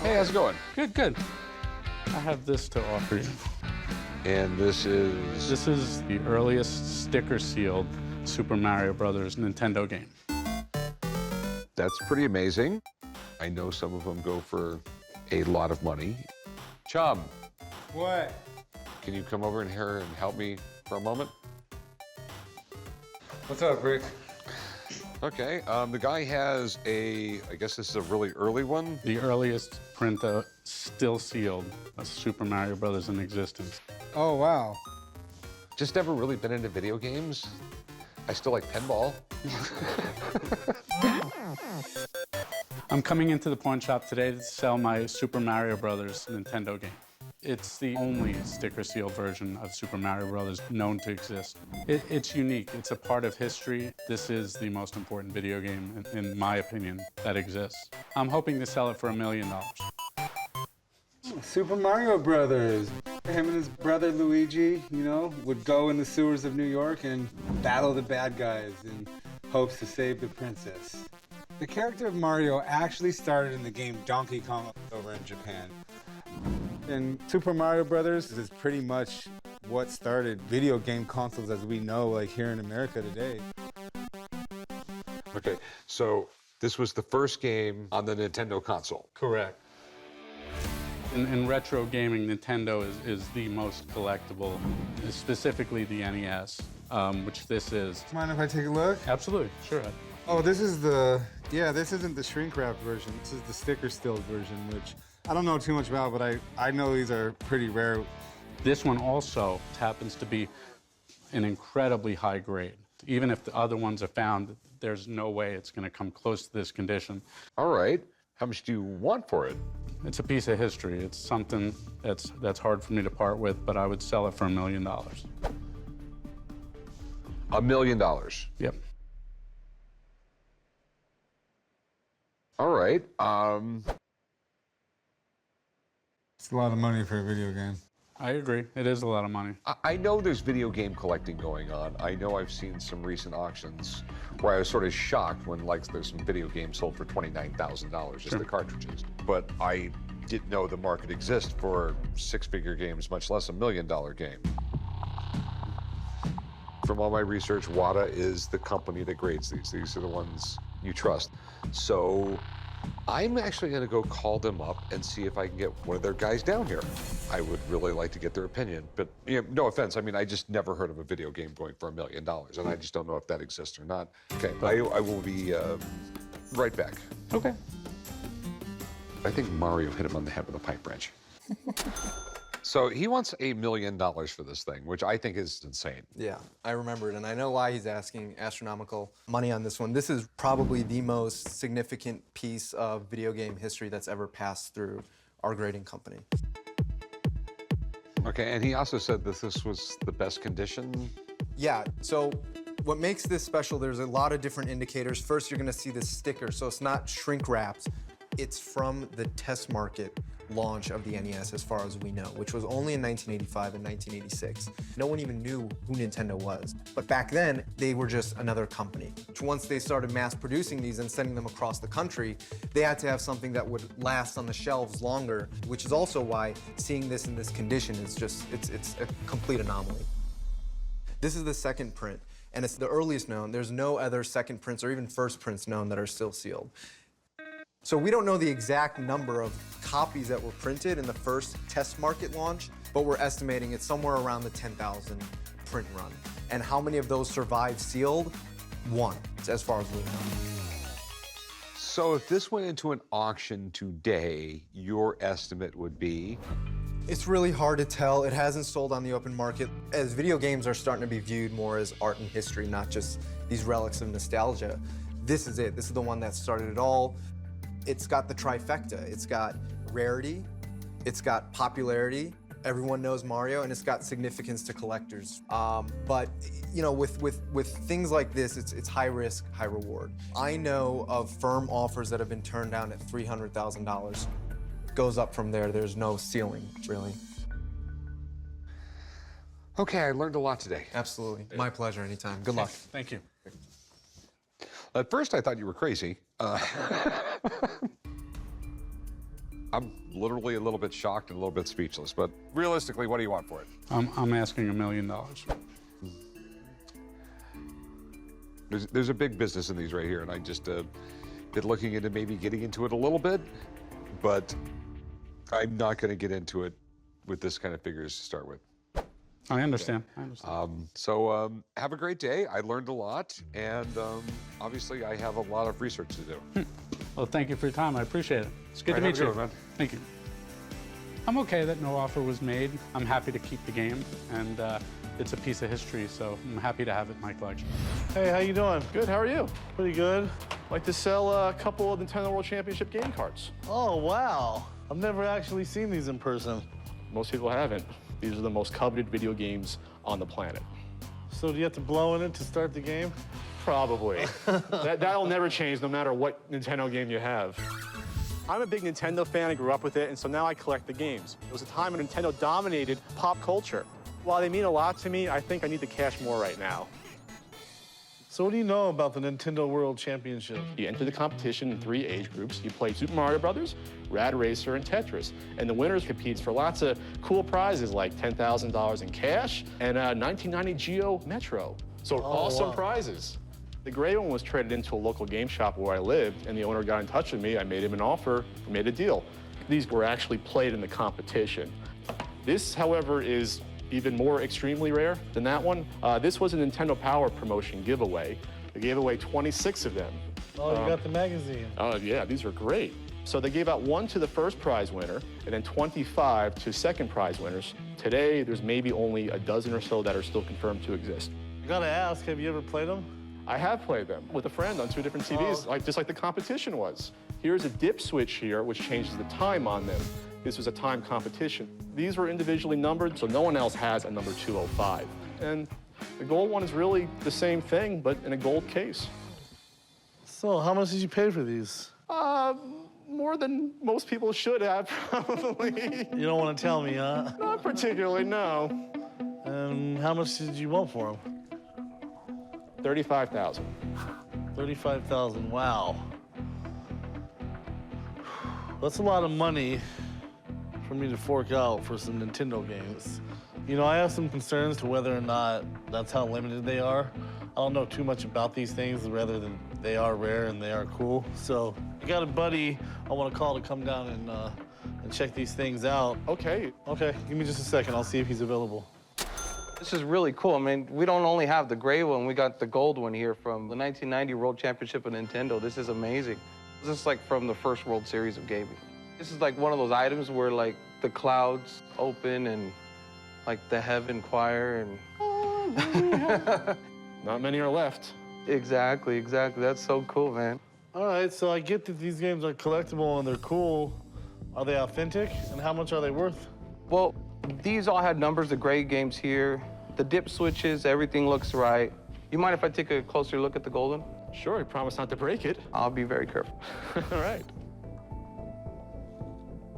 Hey, how's it going? Good, good. I have this to offer you. And this is... This is the earliest sticker-sealed Super Mario Brothers Nintendo game. That's pretty amazing. I know some of them go for a lot of money. Chum. What? Can you come over in here and help me for a moment? What's up, Rick? Okay, the guy has I guess this is a really early one. The earliest print still sealed of Super Mario Brothers in existence. Oh, wow. Just never really been into video games. I still like pinball. I'm coming into the pawn shop today to sell my Super Mario Brothers Nintendo game. It's the only sticker-sealed version of Super Mario Brothers known to exist. It's unique. It's a part of history. This is the most important video game, in my opinion, that exists. I'm hoping to sell it for $1 million. Super Mario Brothers. Him and his brother Luigi, would go in the sewers of New York and battle the bad guys in hopes to save the princess. The character of Mario actually started in the game Donkey Kong over in Japan. And Super Mario Brothers is pretty much what started video game consoles as we know, like here in America today. Okay, so this was the first game on the Nintendo console. Correct. In retro gaming, Nintendo is the most collectible, specifically the NES, which this is. Mind if I take a look? Absolutely, sure. Oh, this is this isn't the shrink wrap version. This is the sticker still version, which I don't know too much about, but I know these are pretty rare. This one also happens to be an incredibly high grade. Even if the other ones are found, there's no way it's going to come close to this condition. All right. How much do you want for it? It's a piece of history. It's something that's hard for me to part with, but I would sell it for $1 million. $1 million? Yep. All right. It's a lot of money for a video game. I agree. It is a lot of money. I know there's video game collecting going on. I know I've seen some recent auctions where I was sort of shocked when, there's some video games sold for $29,000, just the cartridges. But I didn't know the market exists for six-figure games, much less $1 million game. From all my research, WATA is the company that grades these. These are the ones you trust. So I'm actually going to go call them up and see if I can get one of their guys down here. I would really like to get their opinion, but no offense. I mean, I just never heard of a video game going for $1 million, and I just don't know if that exists or not. Okay, I will be right back. Okay. I think Mario hit him on the head with a pipe wrench. So he wants $1 million for this thing, which I think is insane. Yeah, I remember it, and I know why he's asking astronomical money on this one. This is probably the most significant piece of video game history that's ever passed through our grading company. Okay, and he also said that this was the best condition? Yeah, so what makes this special, there's a lot of different indicators. First, you're gonna see this sticker, so it's not shrink wrapped. It's from the test market launch of the NES, as far as we know, which was only in 1985 and 1986. No one even knew who Nintendo was. But back then, they were just another company. Once they started mass producing these and sending them across the country, they had to have something that would last on the shelves longer, which is also why seeing this in this condition is just, it's a complete anomaly. This is the second print, and it's the earliest known. There's no other second prints or even first prints known that are still sealed. So we don't know the exact number of copies that were printed in the first test market launch, but we're estimating it's somewhere around the 10,000 print run. And how many of those survived sealed? One, as far as we know. So if this went into an auction today, your estimate would be? It's really hard to tell. It hasn't sold on the open market. As video games are starting to be viewed more as art and history, not just these relics of nostalgia, this is it. This is the one that started it all. It's got the trifecta. It's got rarity, it's got popularity, everyone knows Mario, and it's got significance to collectors. But with things like this, it's high risk, high reward. I know of firm offers that have been turned down at $300,000. Goes up from there. There's no ceiling, really. Okay, I learned a lot today. Absolutely. My pleasure, anytime. Good luck. Thank you. At first, I thought you were crazy. I'm literally a little bit shocked and a little bit speechless, but realistically, what do you want for it? I'm asking $1 million. There's a big business in these right here, and I just been looking into maybe getting into it a little bit, but I'm not going to get into it with this kind of figures to start with. I understand. I understand. Have a great day. I learned a lot, and obviously I have a lot of research to do. Well, thank you for your time. I appreciate it. It's good All to right, meet have a you. good one, man. Thank you. I'm okay that no offer was made. I'm happy to keep the game, and it's a piece of history, so I'm happy to have it in my collection. Hey, how you doing? Good, how are you? Pretty good. Like to sell a couple of Nintendo World Championship game cards. Oh, wow. I've never actually seen these in person. Most people haven't. These are the most coveted video games on the planet. So do you have to blow in it to start the game? Probably. That'll never change no matter what Nintendo game you have. I'm a big Nintendo fan, I grew up with it, and so now I collect the games. It was a time when Nintendo dominated pop culture. While they mean a lot to me, I think I need to cash more right now. So what do you know about the Nintendo World Championship? You enter the competition in 3 age groups. You play Super Mario Brothers, Rad Racer, and Tetris. And the winners competes for lots of cool prizes like $10,000 in cash and a 1990 Geo Metro. So awesome prizes. The gray one was traded into a local game shop where I lived, and the owner got in touch with me. I made him an offer, we made a deal. These were actually played in the competition. This, however, is even more extremely rare than that one. This was a Nintendo Power promotion giveaway. They gave away 26 of them. Oh, you got the magazine. Oh, yeah, these are great. So they gave out 1 to the first prize winner and then 25 to second prize winners. Today, there's maybe only a dozen or so that are still confirmed to exist. I gotta ask, have you ever played them? I have played them with a friend on 2 different TVs, just like the competition was. Here's a dip switch here, which changes the time on them. This was a time competition. These were individually numbered, so no one else has a number 205. And the gold one is really the same thing, but in a gold case. So how much did you pay for these? More than most people should have, probably. You don't want to tell me, huh? Not particularly, no. And how much did you want for them? $35,000. $35,000, wow. That's a lot of money for me to fork out for some Nintendo games. You know, I have some concerns to whether or not that's how limited they are. I don't know too much about these things, rather than they are rare and they are cool. So I got a buddy I want to call to come down and check these things out. Okay. Okay, give me just a second. I'll see if he's available. This is really cool. I mean, we don't only have the gray one, we got the gold one here from the 1990 World Championship of Nintendo. This is amazing. This is like from the first World Series of gaming. This is like one of those items where like the clouds open and like the heaven choir and... Not many are left. Exactly, exactly. That's so cool, man. All right, so I get that these games are collectible and they're cool. Are they authentic? And how much are they worth? Well, these all had numbers, the gray games here. The dip switches, everything looks right. You mind if I take a closer look at the golden? Sure, I promise not to break it. I'll be very careful. All right.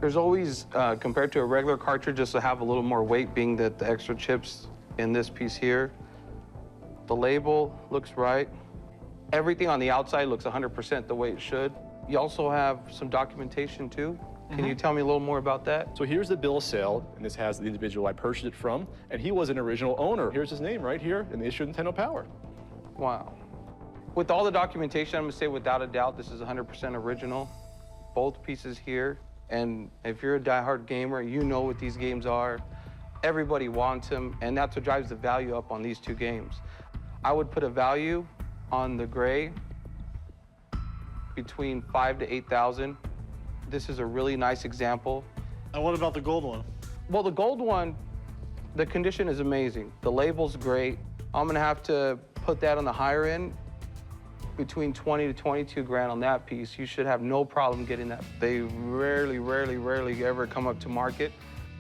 There's always, compared to a regular cartridge, just to have a little more weight, being that the extra chips in this piece here. The label looks right. Everything on the outside looks 100% the way it should. You also have some documentation too. Can you tell me a little more about that? So here's the bill of sale, and this has the individual I purchased it from, and he was an original owner. Here's his name right here in the issue of Nintendo Power. Wow. With all the documentation, I'm gonna say without a doubt, this is 100% original. Both pieces here. And if you're a diehard gamer, you know what these games are. Everybody wants them, and that's what drives the value up on these 2 games. I would put a value on the gray between 5,000 to 8,000. This is a really nice example. And what about the gold one? Well, the gold one, the condition is amazing. The label's great. I'm gonna have to put that on the higher end, between 20 to 22 grand on that piece. You should have no problem getting that. They rarely ever come up to market.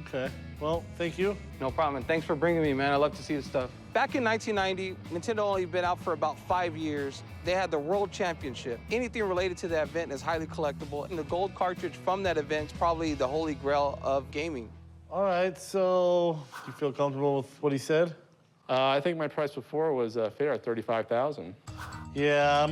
Okay, well, thank you. No problem, and thanks for bringing me, man. I love to see this stuff. Back in 1990, Nintendo only been out for about 5 years. They had the World Championship. Anything related to that event is highly collectible, and the gold cartridge from that event is probably the holy grail of gaming. All right, so you feel comfortable with what he said? I think my price before was fair at $35,000. Yeah,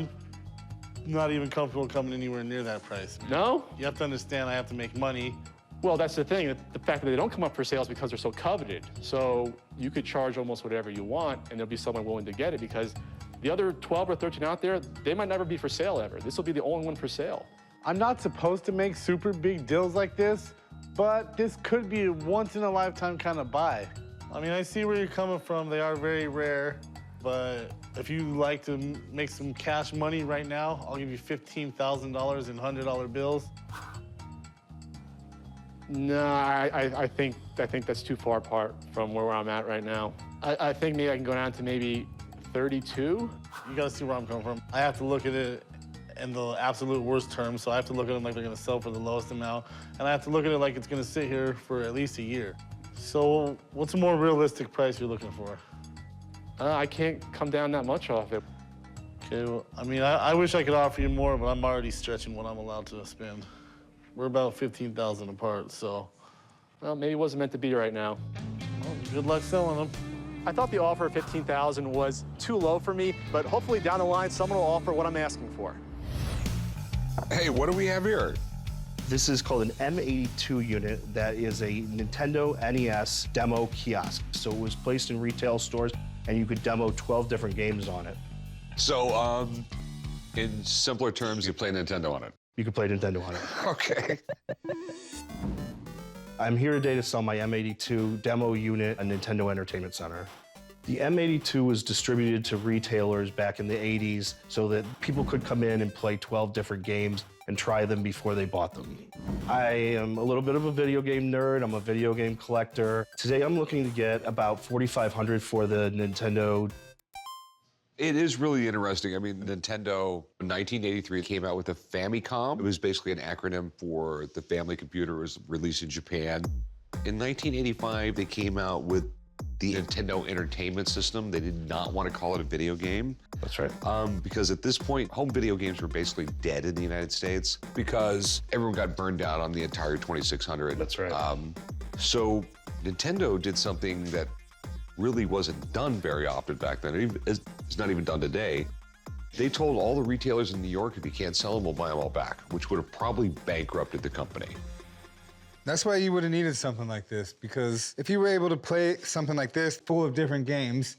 not even comfortable coming anywhere near that price. No? You have to understand I have to make money. Well, that's the thing. The fact that they don't come up for sale is because they're so coveted. So you could charge almost whatever you want, and there'll be someone willing to get it because the other 12 or 13 out there, they might never be for sale ever. This will be the only one for sale. I'm not supposed to make super big deals like this, but this could be a once-in-a-lifetime kind of buy. I mean, I see where you're coming from. They are very rare, but if you like to make some cash money right now, I'll give you $15,000 in $100 bills. No, I think that's too far apart from where I'm at right now. I think maybe I can go down to maybe 32. You gotta see where I'm coming from. I have to look at it in the absolute worst terms, so I have to look at them like they're gonna sell for the lowest amount, and I have to look at it like it's gonna sit here for at least a year. So what's a more realistic price you're looking for? I can't come down that much off it. Okay, well, I mean, I wish I could offer you more, but I'm already stretching what I'm allowed to spend. We're about 15,000 apart, so. Well, maybe it wasn't meant to be right now. Well, good luck selling them. I thought the offer of 15,000 was too low for me, but hopefully down the line, someone will offer what I'm asking for. Hey, what do we have here? This is called an M82 unit that is a Nintendo NES demo kiosk. So it was placed in retail stores, and you could demo 12 different games on it. So, in simpler terms, you play Nintendo on it. You could play Nintendo on it. Okay. I'm here today to sell my M82 demo unit at Nintendo Entertainment Center. The M82 was distributed to retailers back in the 80s so that people could come in and play 12 different games and try them before they bought them. I am a little bit of a video game nerd. I'm a video game collector. Today I'm looking to get about $4,500 for the Nintendo. It is really interesting. I mean, Nintendo in 1983 came out with the Famicom. It was basically an acronym for the family computer. It was released in Japan. In 1985, they came out with the Nintendo Entertainment System. They did not want to call it a video game. That's right. Because at this point, home video games were basically dead in the United States because everyone got burned out on the Atari 2600. That's right. So Nintendo did something that really wasn't done very often back then. It's not even done today. They told all the retailers in New York, if you can't sell them, we'll buy them all back, which would have probably bankrupted the company. That's why you would have needed something like this, because if you were able to play something like this full of different games,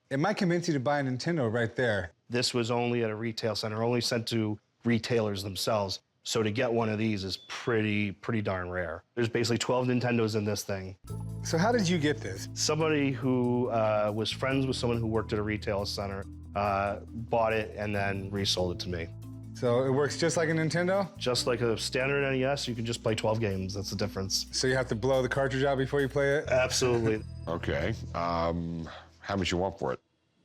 it might convince you to buy a Nintendo right there. This was only at a retail center, only sent to retailers themselves. So to get one of these is pretty darn rare. There's basically 12 Nintendos in this thing. So how did you get this? Somebody who was friends with someone who worked at a retail center bought it and then resold it to me. So it works just like a Nintendo? Just like a standard NES, you can just play 12 games. That's the difference. So you have to blow the cartridge out before you play it? Absolutely. Okay. How much you want for it?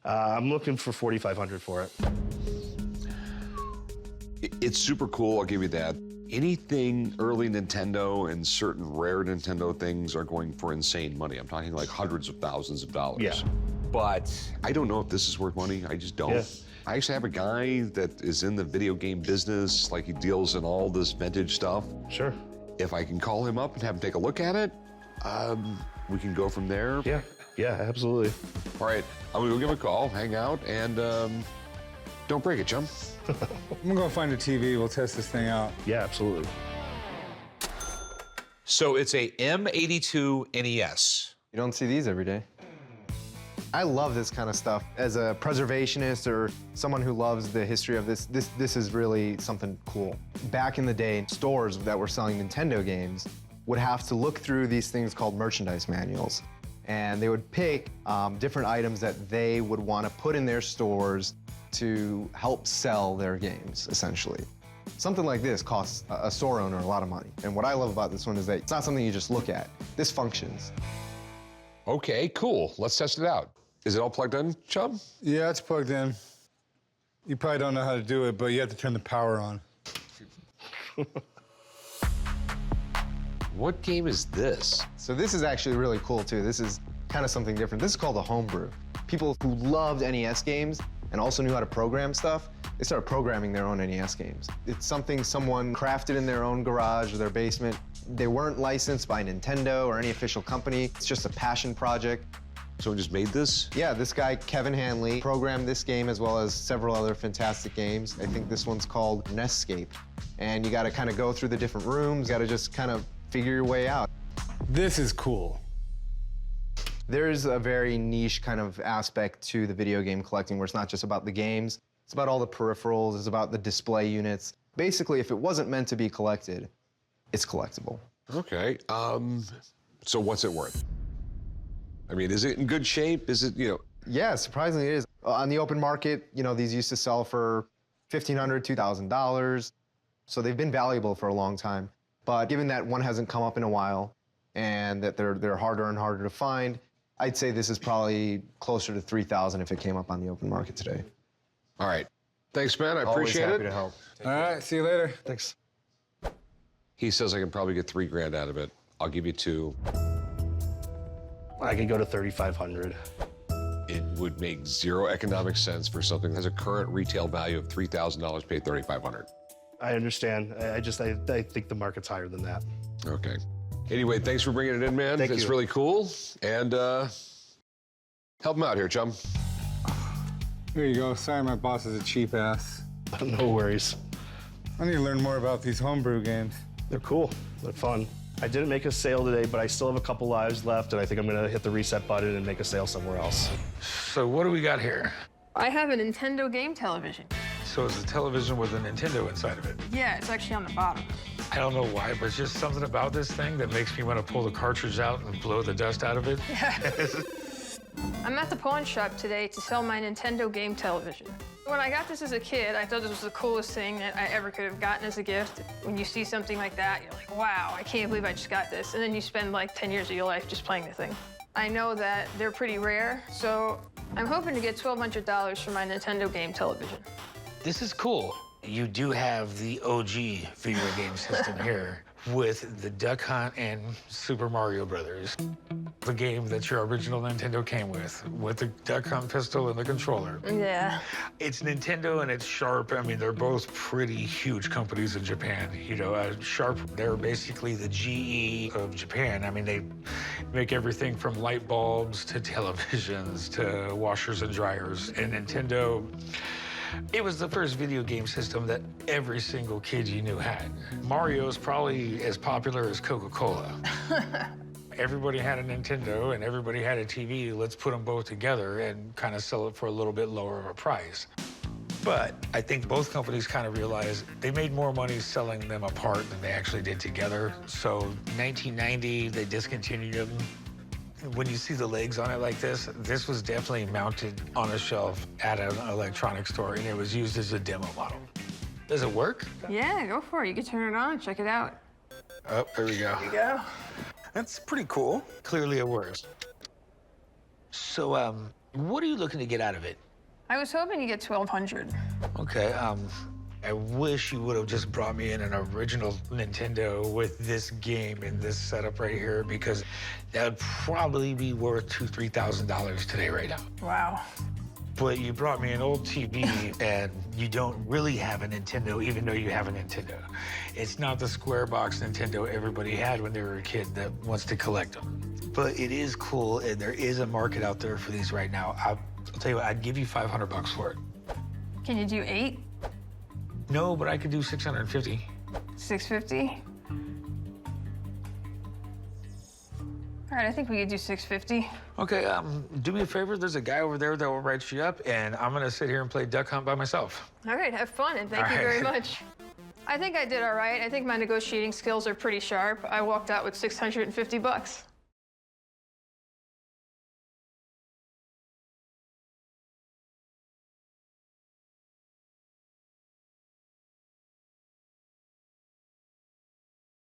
I'm looking for $4,500 for it. It's super cool, I'll give you that. Anything early Nintendo and certain rare Nintendo things are going for insane money. I'm talking like hundreds of thousands of dollars. Yeah. But I don't know if this is worth money. I just don't. Yeah. I actually have a guy that is in the video game business, like he deals in all this vintage stuff. Sure. If I can call him up and have him take a look at it, we can go from there. Yeah, absolutely. All right, I'm gonna go give him a call, hang out, and don't break it, chum. I'm gonna go find a TV, we'll test this thing out. Yeah, absolutely. So it's a M82 NES. You don't see these every day. I love this kind of stuff. As a preservationist or someone who loves the history of this is really something cool. Back in the day, stores that were selling Nintendo games would have to look through these things called merchandise manuals. And they would pick different items that they would want to put in their stores to help sell their games, essentially. Something like this costs a store owner a lot of money. And what I love about this one is that it's not something you just look at. This functions. Okay, cool. Let's test it out. Is it all plugged in, chum? Yeah, it's plugged in. You probably don't know how to do it, but you have to turn the power on. What game is this? So this is actually really cool too. This is kind of something different. This is called a homebrew. People who loved NES games and also knew how to program stuff, they started programming their own NES games. It's something someone crafted in their own garage or their basement. They weren't licensed by Nintendo or any official company. It's just a passion project. Someone just made this? Yeah, this guy, Kevin Hanley, programmed this game as well as several other fantastic games. I think this one's called Nescape. And you gotta kind of go through the different rooms, gotta just kind of figure your way out. This is cool. There's a very niche kind of aspect to the video game collecting where it's not just about the games, it's about all the peripherals, it's about the display units. Basically, if it wasn't meant to be collected, it's collectible. Okay. So what's it worth? I mean, is it in good shape? Is it, Yeah, surprisingly it is. On the open market, these used to sell for $1,500, $2,000. So they've been valuable for a long time. But given that one hasn't come up in a while and that they're harder and harder to find, I'd say this is probably closer to $3,000 if it came up on the open market today. All right. Thanks, man. I Always appreciate happy it. to help. All right, see you later. Thanks. He says I can probably get $3 grand out of it. I'll give you 2. I could go to 3,500. It would make zero economic sense for something that has a current retail value of $3,000, pay $3,500. I understand. I think the market's higher than that. Okay. Anyway, thanks for bringing it in, man. Thank It's you. really cool. And help him out here, chum. Here you go. Sorry, my boss is a cheap ass. No worries. I need to learn more about these homebrew games. They're cool. They're fun. I didn't make a sale today, but I still have a couple lives left, and I think I'm gonna hit the reset button and make a sale somewhere else. So what do we got here? I have a Nintendo game television. So it's a television with a Nintendo inside of it. Yeah, it's actually on the bottom. I don't know why, but it's just something about this thing that makes me want to pull the cartridge out and blow the dust out of it. I'm at the pawn shop today to sell my Nintendo game television. When I got this as a kid, I thought this was the coolest thing that I ever could have gotten as a gift. When you see something like that, you're like, wow, I can't believe I just got this. And then you spend like 10 years of your life just playing the thing. I know that they're pretty rare, so I'm hoping to get $1,200 for my Nintendo game television. This is cool. You do have the OG video game system here with the Duck Hunt and Super Mario Brothers. The game that your original Nintendo came with the Duck Hunt pistol and the controller. Yeah. It's Nintendo and it's Sharp. I mean, they're both pretty huge companies in Japan. Sharp, they're basically the GE of Japan. I mean, they make everything from light bulbs to televisions to washers and dryers. And Nintendo, it was the first video game system that every single kid you knew had. Mario's probably as popular as Coca-Cola. Everybody had a Nintendo and everybody had a TV. Let's put them both together and kind of sell it for a little bit lower of a price. But I think both companies kind of realized they made more money selling them apart than they actually did together. So 1990, they discontinued them. When you see the legs on it like this was definitely mounted on a shelf at an electronics store, and it was used as a demo model. Does it work? Yeah, go for it. You can turn it on, check it out. Oh, there we go. There you go. That's pretty cool. Clearly it works. So, what are you looking to get out of it? I was hoping to get $1,200. Okay, I wish you would have just brought me in an original Nintendo with this game and this setup right here, because that would probably be worth $2,000, $3,000 today right now. Wow. But you brought me an old TV, and you don't really have a Nintendo, even though you have a Nintendo. It's not the square box Nintendo everybody had when they were a kid that wants to collect them. But it is cool, and there is a market out there for these right now. I'll tell you what, I'd give you $500 for it. Can you do 8? No, but I could do 650. 650? All right, I think we could do 650. Okay, do me a favor. There's a guy over there that will write you up, and I'm gonna sit here and play Duck Hunt by myself. All right, have fun, and thank you very much. I think I did all right. I think my negotiating skills are pretty sharp. I walked out with $650.